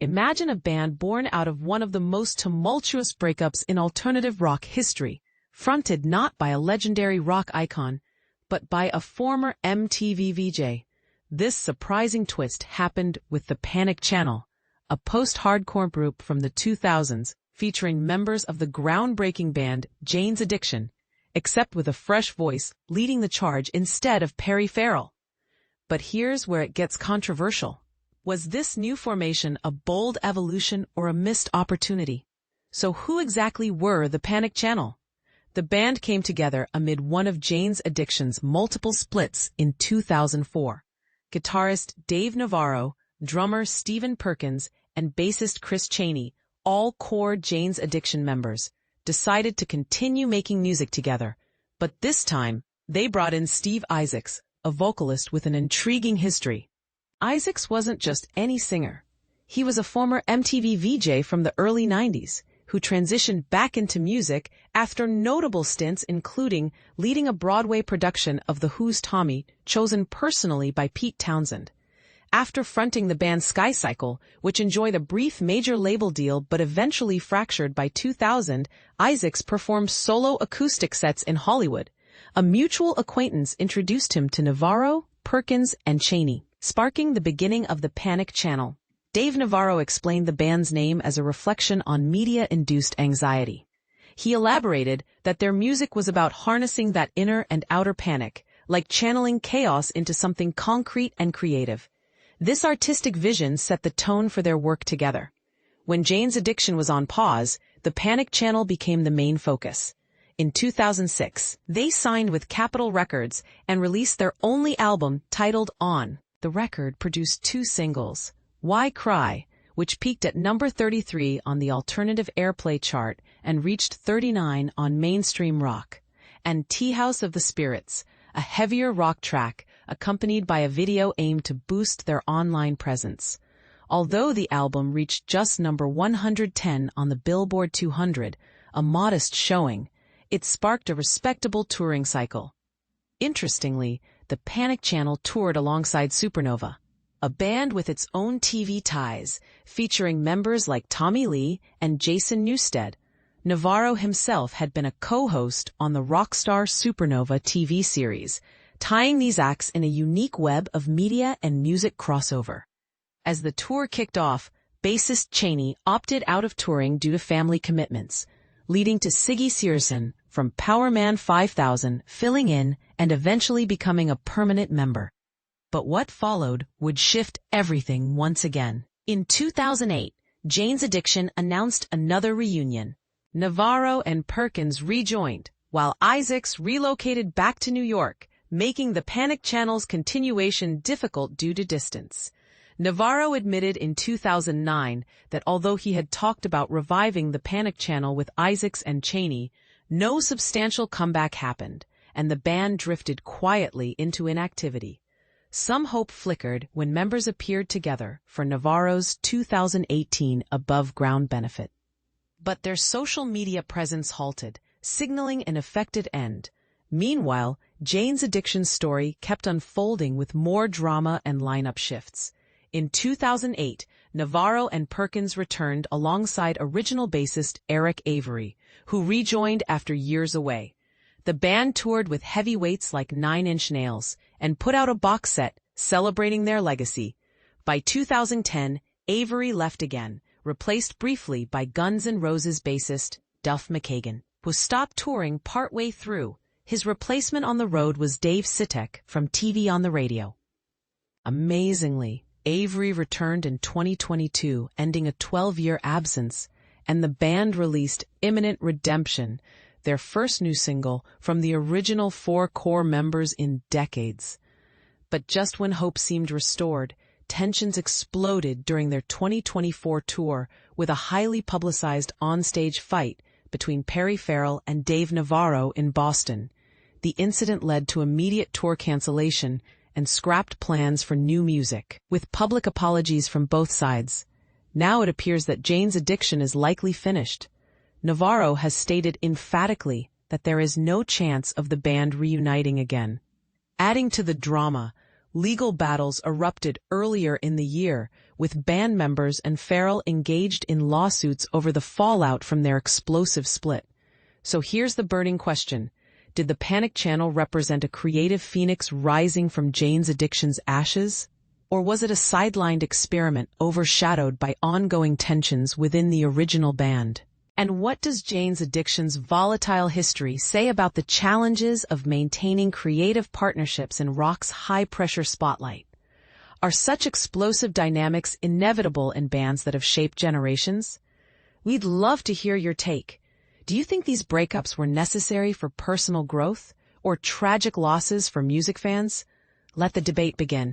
Imagine a band born out of one of the most tumultuous breakups in alternative rock history, fronted not by a legendary rock icon, but by a former MTV VJ. This surprising twist happened with the Panic Channel, a post-hardcore group from the 2000s featuring members of the groundbreaking band Jane's Addiction, except with a fresh voice leading the charge instead of Perry Farrell. But here's where it gets controversial. Was this new formation a bold evolution or a missed opportunity? So who exactly were the Panic Channel? The band came together amid one of Jane's Addiction's multiple splits in 2004. Guitarist Dave Navarro, drummer Stephen Perkins, and bassist Chaney, all core Jane's Addiction members, decided to continue making music together. But this time, they brought in Steve Isaacs, a vocalist with an intriguing history. Isaacs wasn't just any singer. He was a former MTV VJ from the early 90s, who transitioned back into music after notable stints including leading a Broadway production of The Who's Tommy, chosen personally by Pete Townsend. After fronting the band Skycycle, which enjoyed a brief major label deal but eventually fractured by 2000, Isaacs performed solo acoustic sets in Hollywood. A mutual acquaintance introduced him to Navarro, Perkins, and Chaney, sparking the beginning of the Panic Channel. Dave Navarro explained the band's name as a reflection on media-induced anxiety. He elaborated that their music was about harnessing that inner and outer panic, like channeling chaos into something concrete and creative. This artistic vision set the tone for their work together. When Jane's Addiction was on pause, the Panic Channel became the main focus. In 2006, they signed with Capitol Records and released their only album titled On. The record produced 2 singles, Why Cry, which peaked at number 33 on the alternative airplay chart and reached 39 on mainstream rock, and Tea House of the Spirits, a heavier rock track accompanied by a video aimed to boost their online presence. Although the album reached just number 110 on the Billboard 200, a modest showing, it sparked a respectable touring cycle. Interestingly, the Panic Channel toured alongside Supernova, a band with its own TV ties, featuring members like Tommy Lee and Jason Newsted. Navarro himself had been a co-host on the Rockstar Supernova TV series, tying these acts in a unique web of media and music crossover. As the tour kicked off, bassist Chaney opted out of touring due to family commitments, leading to Siggy Searson from Powerman 5000 filling in and eventually becoming a permanent member. But what followed would shift everything once again. In 2008, Jane's Addiction announced another reunion. Navarro and Perkins rejoined, while Isaacs relocated back to New York, making the Panic Channel's continuation difficult due to distance. Navarro admitted in 2009 that although he had talked about reviving the Panic Channel with Isaacs and Chaney, no substantial comeback happened, and the band drifted quietly into inactivity. Some hope flickered when members appeared together for Navarro's 2018 Above Ground benefit. But their social media presence halted, signaling an affected end. Meanwhile, Jane's Addiction story kept unfolding with more drama and lineup shifts. In 2008, Navarro and Perkins returned alongside original bassist Eric Avery, who rejoined after years away. The band toured with heavyweights like 9 Inch Nails and put out a box set celebrating their legacy. By 2010, Avery left again, replaced briefly by Guns N' Roses bassist Duff McKagan, who stopped touring partway through. His replacement on the road was Dave Sitek from TV on the Radio. Amazingly, Avery returned in 2022, ending a 12-year absence, and the band released Imminent Redemption, their first new single from the original 4 core members in decades. But just when hope seemed restored, tensions exploded during their 2024 tour with a highly publicized onstage fight between Perry Farrell and Dave Navarro in Boston. The incident led to immediate tour cancellation and scrapped plans for new music, with public apologies from both sides. Now it appears that Jane's Addiction is likely finished. Navarro has stated emphatically that there is no chance of the band reuniting again. Adding to the drama, legal battles erupted earlier in the year, with band members and Farrell engaged in lawsuits over the fallout from their explosive split. So here's the burning question. Did the Panic Channel represent a creative phoenix rising from Jane's Addiction's ashes? Or was it a sidelined experiment overshadowed by ongoing tensions within the original band? And what does Jane's Addiction's volatile history say about the challenges of maintaining creative partnerships in rock's high-pressure spotlight? Are such explosive dynamics inevitable in bands that have shaped generations? We'd love to hear your take. Do you think these breakups were necessary for personal growth or tragic losses for music fans? Let the debate begin.